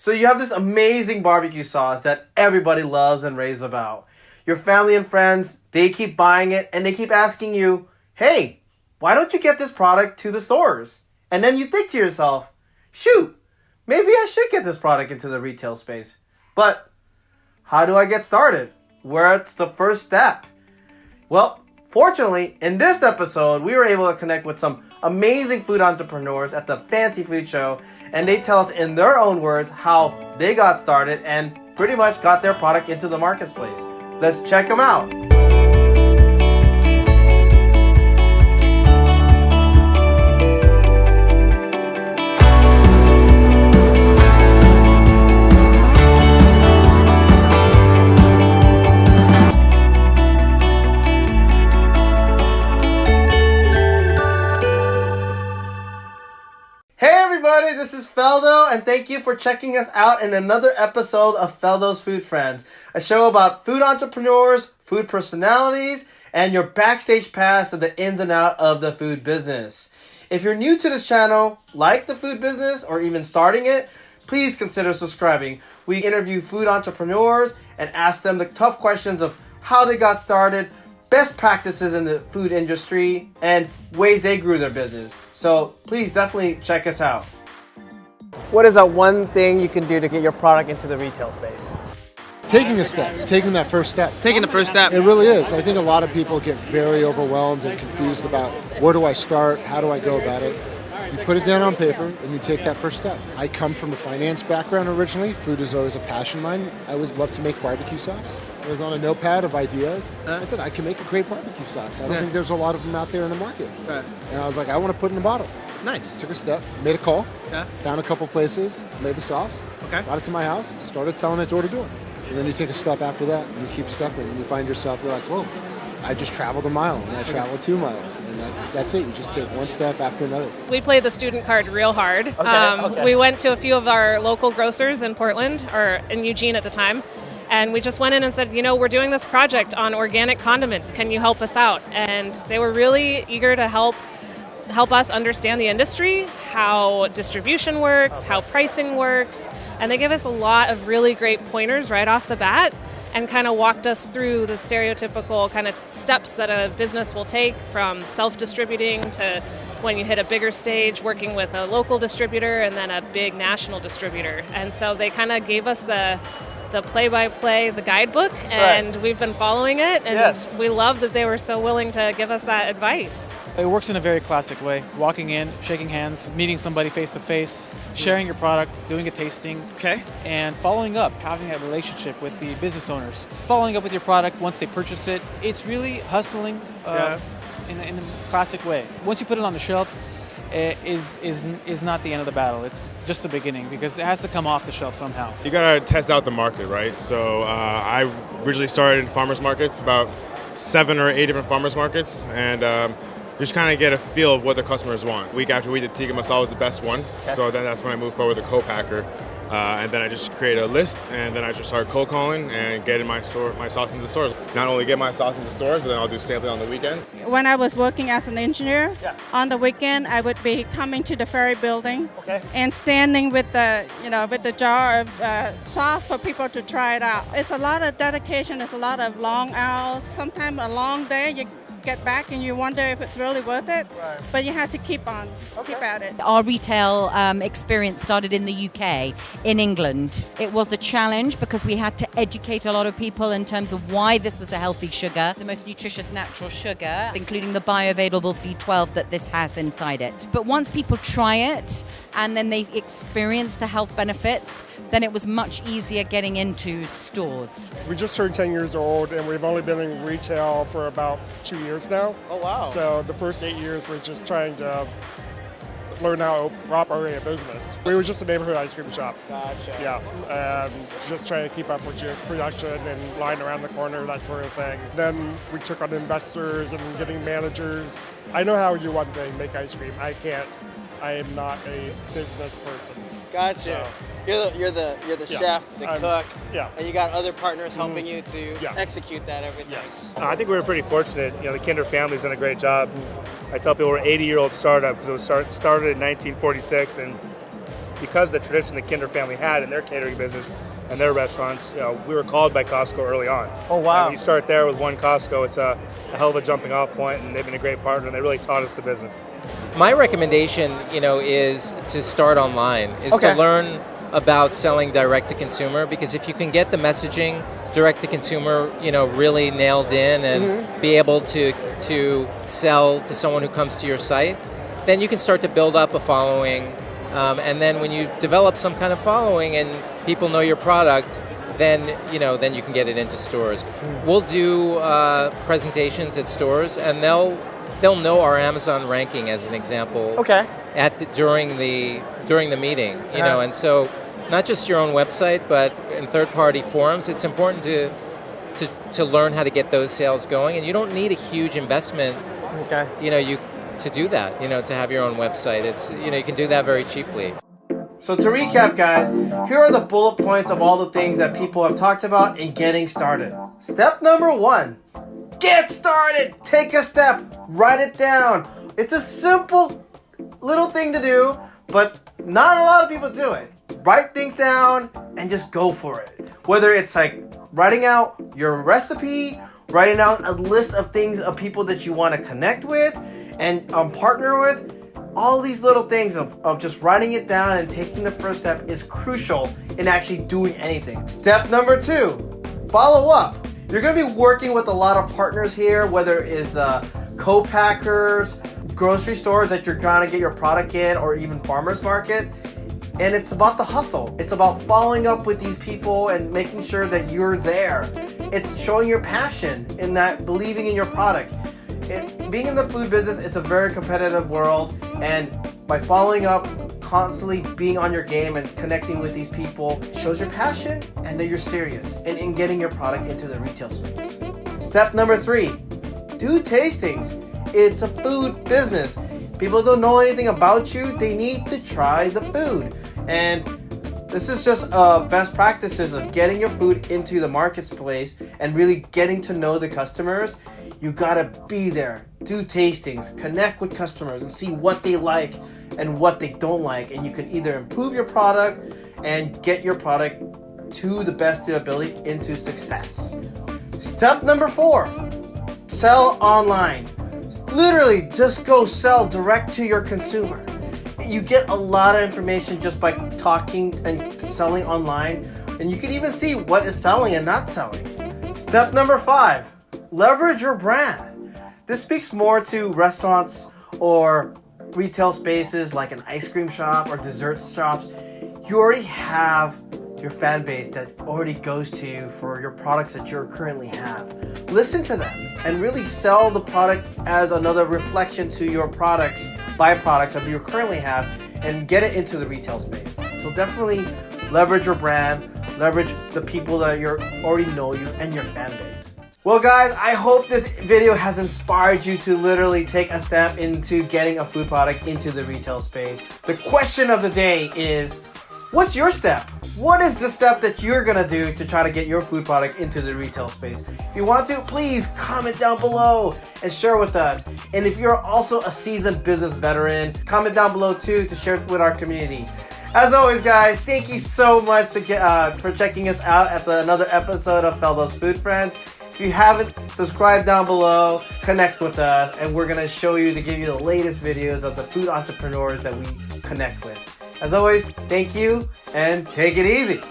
So you have this amazing barbecue sauce that everybody loves and raves about. Your family and friends, they keep buying it and they keep asking you, hey, why don't you get this product to the stores? And then you think to yourself, shoot, maybe I should get this product into the retail space. But how do I get started? Where's the first step? Well, fortunately, in this episode, we were able to connect with some amazing food entrepreneurs at the Fancy Food Show, and they tell us in their own words how they got started and pretty much got their product into the marketplace. Let's check them out. This is Feldo, and thank you for checking us out in another episode of Feldo's Food Friends, a show about food entrepreneurs, food personalities, and your backstage pass to the ins and out of the food business. If you're new to this channel, like the food business, or even starting it, please consider subscribing. We interview food entrepreneurs and ask them the tough questions of how they got started, best practices in the food industry, and ways they grew their business. So please definitely check us out. What is that one thing you can do to get your product into the retail space? Taking a step, taking that first step. Taking the first step. It really is. I think a lot of people get very overwhelmed and confused about where do I start, how do I go about it. You put it down on paper and you take that first step. I come from a finance background originally. Food is always a passion of mine. I always loved to make barbecue sauce. I was on a notepad of ideas. I said, I can make a great barbecue sauce. I don't think there's a lot of them out there in the market. And I was like, I want to put it in a bottle. Nice. Took a step, made a call, found a couple places, made the sauce, got it to my house, started selling it door to door. And then you take a step after that, and you keep stepping, and you find yourself, you're like, whoa, I just traveled a mile, and I traveled 2 miles, and that's it. You just take one step after another. We played the student card real hard. We went to a few of our local grocers in Portland, or in Eugene at the time, and we just went in and said, we're doing this project on organic condiments. Can you help us out? And they were really eager to help us understand the industry, how distribution works, how pricing works, and they gave us a lot of really great pointers right off the bat and kind of walked us through the stereotypical kind of steps that a business will take, from self-distributing to when you hit a bigger stage, working with a local distributor and then a big national distributor. And so they kind of gave us the play-by-play, the guidebook, and we've been following it, and we love that they were so willing to give us that advice. It works in a very classic way. Walking in, shaking hands, meeting somebody face-to-face, sharing your product, doing a tasting, and following up, having a relationship with the business owners. Following up with your product once they purchase it, it's really hustling in a classic way. Once you put it on the shelf, is not the end of the battle. It's just the beginning, because it has to come off the shelf somehow. You gotta test out the market, right? So I originally started in farmers markets, about 7 or 8 different farmers markets, and just kind of get a feel of what the customers want. Week after week, the tikka masala was the best one, so then that's when I moved forward with the co-packer. And then I just created a list, and then I just started cold calling and getting my sauce into stores. Not only get my sauce into stores, but then I'll do sampling on the weekends. When I was working as an engineer, on the weekend I would be coming to the ferry building and standing with the jar of sauce for people to try it out. It's a lot of dedication. It's a lot of long hours. Sometimes a long day. You get back and you wonder if it's really worth it, but you have to keep at it. Our retail experience started in the UK, in England. It was a challenge because we had to educate a lot of people in terms of why this was a healthy sugar, the most nutritious natural sugar, including the bioavailable B12 that this has inside it. But once people try it and then they experience the health benefits, then it was much easier getting into stores. We just turned 10 years old, and we've only been in retail for about 2 years now. Oh, wow. So the first 8 years we're just trying to learn how to operate a business. We were just a neighborhood ice cream shop. Gotcha. Yeah, and just trying to keep up with your production and line around the corner, that sort of thing. Then we took on investors and getting managers. I know how you want to make ice cream. I can't. I am not a business person. Gotcha. So, you're the chef, the cook, yeah. and you got other partners helping you to execute that everything. Yes. I think we were pretty fortunate. The Kinder family's done a great job. I tell people we're an 80-year-old startup because it was started in 1946, and because of the tradition the Kinder family had in their catering business and their restaurants, we were called by Costco early on. Oh, wow. And when you start there with one Costco, it's a hell of a jumping off point, and they've been a great partner, and they really taught us the business. My recommendation, is to start online, is Okay. to learn about selling direct to consumer, because if you can get the messaging direct to consumer, really nailed in and be able to sell to someone who comes to your site, then you can start to build up a following. And then when you develop some kind of following and people know your product, then you can get it into stores. We'll do presentations at stores, and they'll know our Amazon ranking as an example. Okay. During the meeting, and so not just your own website, but in third-party forums, it's important to learn how to get those sales going, and you don't need a huge investment. Okay. To do that, to have your own website. It's you can do that very cheaply. So to recap, guys, here are the bullet points of all the things that people have talked about in getting started. Step number 1, get started. Take a step, write it down. It's a simple little thing to do, but not a lot of people do it. Write things down and just go for it. Whether it's like writing out your recipe, writing out a list of things of people that you want to connect with and partner with, all these little things of just writing it down and taking the first step is crucial in actually doing anything. Step number 2, follow up. You're going to be working with a lot of partners here, whether it's co-packers, grocery stores that you're going to get your product in, or even farmers market. And it's about the hustle. It's about following up with these people and making sure that you're there. It's showing your passion in that, believing in your product. Being in the food business, it's a very competitive world, and by following up, constantly being on your game and connecting with these people shows your passion and that you're serious in getting your product into the retail space. Step number 3, do tastings. It's a food business. People don't know anything about you. They need to try the food. And this is just best practices of getting your food into the marketplace and really getting to know the customers. You gotta be there, do tastings, connect with customers and see what they like and what they don't like. And you can either improve your product and get your product to the best of your ability into success. Step number 4, sell online. Literally, just go sell direct to your consumer. You get a lot of information just by talking and selling online, and you can even see what is selling and not selling. Step number 5, leverage your brand. This speaks more to restaurants or retail spaces like an ice cream shop or dessert shops. You already have your fan base that already goes to you for your products that you currently have. Listen to them and really sell the product as another reflection to your products, byproducts that you currently have, and get it into the retail space. So definitely leverage your brand, leverage the people that already know you and your fan base. Well guys, I hope this video has inspired you to literally take a step into getting a food product into the retail space. The question of the day is, what's your step? What is the step that you're gonna do to try to get your food product into the retail space? If you want to, please comment down below and share with us. And if you're also a seasoned business veteran, comment down below too to share with our community. As always guys, thank you so much for checking us out at another episode of Feldo's Food Friends. If you haven't, subscribe down below, connect with us, and we're gonna show you to give you the latest videos of the food entrepreneurs that we connect with. As always, thank you and take it easy.